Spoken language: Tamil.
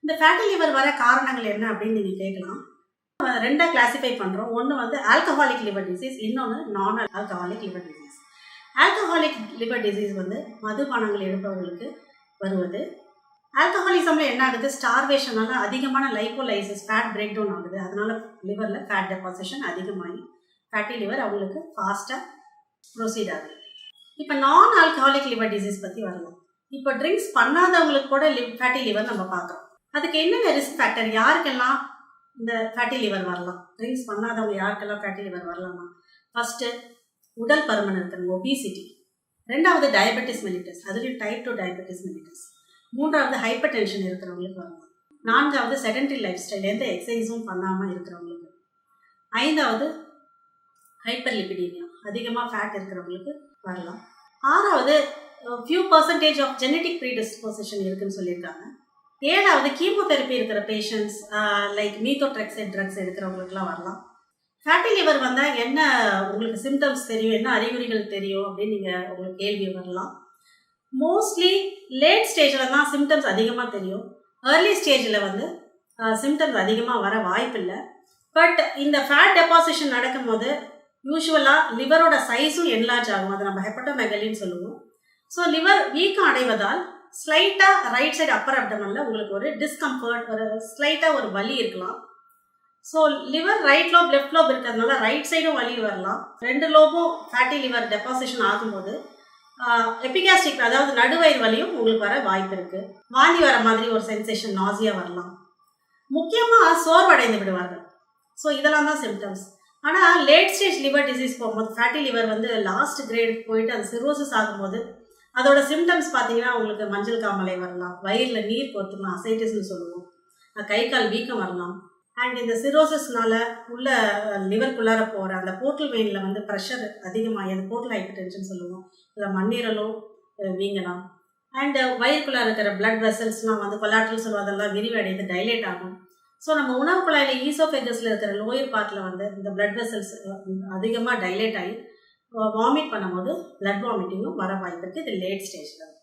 இந்த ஃபேட்டி லிவர் வர காரணங்கள் என்ன அப்படின்னு நீங்கள் கேட்கலாம். ரெண்டாக கிளாஸிஃபை பண்ணுறோம். ஒன்று வந்து ஆல்கஹாலிக் லிவர் டிசீஸ், இன்னொன்று நான் alcoholic liver disease. Alcoholic liver disease வந்து மதுபானங்கள் எடுப்பவர்களுக்கு வருவது. ஆல்கஹாலிசமில் என்ன ஆகுது, ஸ்டார்வேஷனால அதிகமான லைப்போலைசிஸ் ஃபேட் பிரேக் டவுன் ஆகுது. அதனால லிவரில் ஃபேட் டெபாசிஷன் அதிகமாகி ஃபேட்டி லிவர் அவங்களுக்கு ஃபாஸ்ட்டாக ப்ரொசீட் ஆகுது. இப்போ நான் ஆல்கஹாலிக் லிவர் டிசீஸ் பற்றி வரலாம். இப்போ ட்ரிங்க்ஸ் பண்ணாதவங்களுக்கு கூட ஃபேட்டி லிவர் நம்ம பார்க்குறோம். அதுக்கு என்னென்ன ரிஸ்க் ஃபேக்டர், யாருக்கெல்லாம் இந்த ஃபேட்டி லிவர் வரலாம், ட்ரிங்க்ஸ் பண்ணாதவங்க யாருக்கெல்லாம் ஃபேட்டி லிவர் வரலாமா? ஃபஸ்ட்டு உடல் பருமன் இருக்கிறவங்க, ஒபிசிட்டி. ரெண்டாவது டயபெட்டிஸ் மெலிட்டஸ், அதுலேயும் டைப் 2 டயபெட்டிஸ் மெலிட்டஸ். மூன்றாவது ஹைப்பர் டென்ஷன் இருக்கிறவங்களுக்கு வரலாம். நான்காவது செடென்டரி லைஃப் ஸ்டைல், எந்த எக்ஸசைஸும் பண்ணாமல் இருக்கிறவங்களுக்கு. ஐந்தாவது ஹைப்பர் லிபிடீமியா, அதிகமாக ஃபேட் இருக்கிறவங்களுக்கு வரலாம். ஆறாவது few percentage of genetic predisposition இருக்குன்னு சொல்லியிருக்காங்க. ஏழாவது கீமோதெரப்பி இருக்கிற பேஷண்ட்ஸ் லைக் மீத்தோட்ரெக்சைட் ட்ரக்ஸ் எடுக்கிறவங்களுக்குலாம் வரலாம். ஃபேட்டி லிவர் வந்தால் என்ன உங்களுக்கு சிம்டம்ஸ் தெரியும், என்ன அறிகுறிகள் தெரியும் அப்படின்னு நீங்கள் உங்களுக்கு கேள்வி வரலாம். மோஸ்ட்லி லேட் ஸ்டேஜில் தான் சிம்டம்ஸ் அதிகமாக தெரியும். ஏர்லி ஸ்டேஜில் வந்து சிம்டம்ஸ் அதிகமாக வர வாய்ப்பில்லை. பட் இந்த ஃபேட் டெபாசிஷன் நடக்கும்போது யூஸ்வலாக லிவரோட சைஸும் என்லார்ஜ் ஆகும். அதை நம்ம ஹெப்படோமெகலின்னு சொல்லுவோம். ஸோ லிவர் வீக்கம் அடைவதால் ஸ்லைட்டாக ரைட் சைடு அப்பர் அப்டமனில் உங்களுக்கு ஒரு டிஸ்கம்ஃபர்ட், ஒரு ஸ்லைட்டாக ஒரு வலி இருக்கலாம். So liver right lobe left lobe இருக்கிறதுனால ரைட் சைடும் வலி வரலாம். ரெண்டு லோபும் ஃபேட்டி லிவர் டெபாசிஷன் ஆகும்போது எபிகாஸ்டிக், அதாவது நடுவயிறு வலியும் உங்களுக்கு வர வாய்ப்பு இருக்குது. வாந்தி வர மாதிரி ஒரு சென்சேஷன், நாசியா வரலாம். முக்கியமாக சோர்வடைந்து விடுவார்கள். ஸோ இதெல்லாம் தான் சிம்டம்ஸ். ஆனால் லேட் ஸ்டேஜ் லிவர் டிசீஸ் போகும்போது ஃபேட்டி லிவர் வந்து லாஸ்ட் கிரேட் போயிட்டு அது சிரோசிஸ் ஆகும்போது அதோட சிம்டம்ஸ் பார்த்தீங்கன்னா உங்களுக்கு மஞ்சள் காமலை வரலாம், வயிறில் நீர் கோர்த்துக்கலாம், அசைட்டிஸ்ன்னு சொல்லுவோம், கை கால் வீக்கம் வரலாம். அண்ட் இந்த சிரோசிஸ்னால உள்ள லிவர்க்குள்ளார போகிற அந்த போர்ட்டல் வெயினில் வந்து ப்ரெஷர் அதிகமாகி அது போர்ட்டல் ஹைப்பர் டென்ஷன் சொல்லுவோம், இல்லை மண்ணீரலும் வீங்கலாம். அண்டு வயிறுக்குள்ளார இருக்கிற பிளட் வெசல்ஸ்லாம் வந்து கொலாட்ரல் சொல்லுவோம், அதெல்லாம் விரிவடைந்து டைலேட் ஆகும். ஸோ நம்ம உணவு குழாயில் ஈசோஃபேகஸில் இருக்கிற லோயர் பார்ட்டில் வந்து இந்த பிளட் வெசல்ஸ் அதிகமாக டைலேட் ஆகி வாமிட் பண்ணும்போது பிளட் வாமிட்டிங்கும் வர வாய்ப்பு இருக்குது. இது லேட் ஸ்டேஜில்.